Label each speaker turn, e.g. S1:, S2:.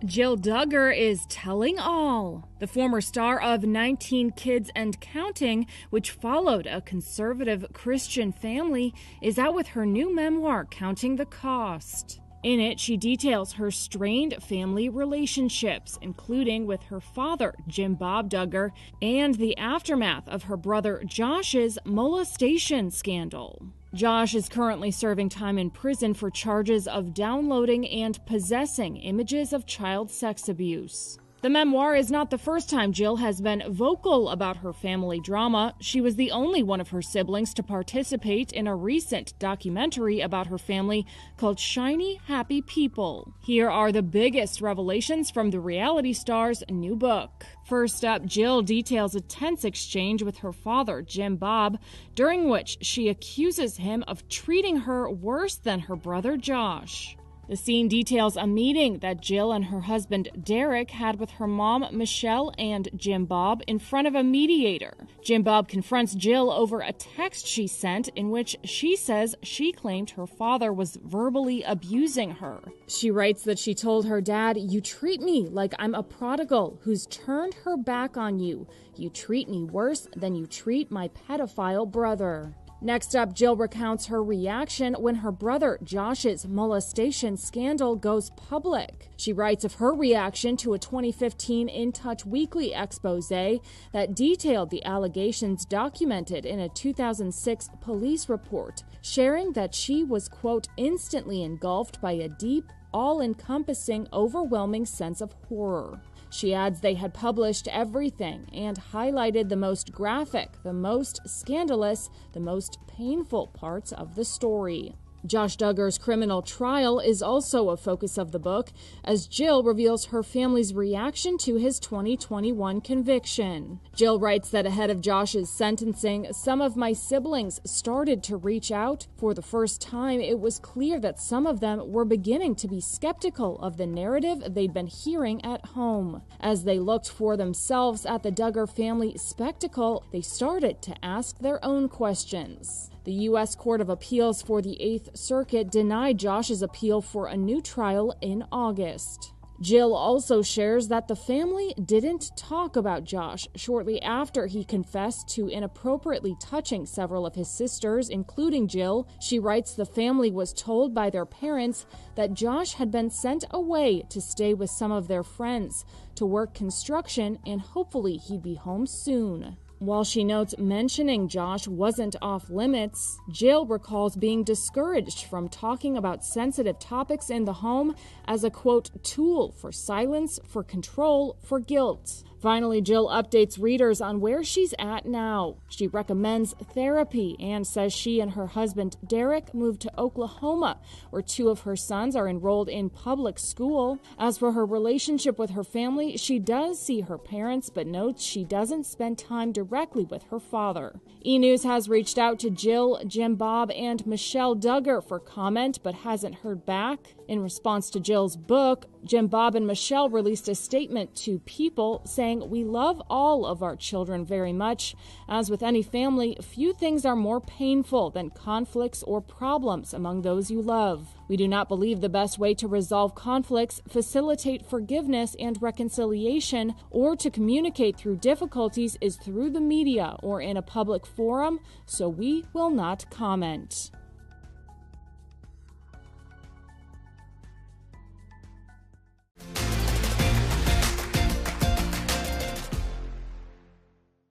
S1: Jill Duggar is telling all. The former star of 19 Kids and Counting, which followed a conservative Christian family, is out with her new memoir, Counting the Cost. In it, she details her strained family relationships, including with her father, Jim Bob Duggar, and the aftermath of her brother Josh's molestation scandal. Josh is currently serving time in prison for charges of downloading and possessing images of child sex abuse. The memoir is not the first time Jill has been vocal about her family drama. She was the only one of her siblings to participate in a recent documentary about her family called Shiny Happy People. Here are the biggest revelations from the reality star's new book. First up, Jill details a tense exchange with her father, Jim Bob, during which she accuses him of treating her worse than her brother Josh. The scene details a meeting that Jill and her husband Derek had with her mom Michelle and Jim Bob in front of a mediator. Jim Bob confronts Jill over a text she sent in which she says she claimed her father was verbally abusing her. She writes that she told her dad, "You treat me like I'm a prodigal who's turned her back on you. You treat me worse than you treat my pedophile brother." Next up, Jill recounts her reaction when her brother Josh's molestation scandal goes public. She writes of her reaction to a 2015 In Touch Weekly expose that detailed the allegations documented in a 2006 police report, sharing that she was, quote, instantly engulfed by a deep, all-encompassing, overwhelming sense of horror. She adds they had published everything and highlighted the most graphic, the most scandalous, the most painful parts of the story. Josh Duggar's criminal trial is also a focus of the book, as Jill reveals her family's reaction to his 2021 conviction. Jill writes that ahead of Josh's sentencing, some of my siblings started to reach out. For the first time, it was clear that some of them were beginning to be skeptical of the narrative they'd been hearing at home. As they looked for themselves at the Duggar family spectacle, they started to ask their own questions. The U.S. Court of Appeals for the Eighth Circuit denied Josh's appeal for a new trial in August. Jill also shares that the family didn't talk about Josh shortly after he confessed to inappropriately touching several of his sisters, including Jill. She writes the family was told by their parents that Josh had been sent away to stay with some of their friends to work construction, and hopefully he'd be home soon. While she notes mentioning Josh wasn't off limits, Jill recalls being discouraged from talking about sensitive topics in the home as a, quote, tool for silence, for control, for guilt. Finally, Jill updates readers on where she's at now. She recommends therapy and says she and her husband Derek moved to Oklahoma, where two of her sons are enrolled in public school. As for her relationship with her family, she does see her parents, but notes she doesn't spend time directly with her father. E! News has reached out to Jill, Jim Bob, and Michelle Duggar for comment, but hasn't heard back. In response to Jill's book, Jim Bob and Michelle released a statement to People saying, "We love all of our children very much. As with any family, few things are more painful than conflicts or problems among those you love. We do not believe the best way to resolve conflicts, facilitate forgiveness and reconciliation, or to communicate through difficulties is through the media or in a public forum, so we will not comment."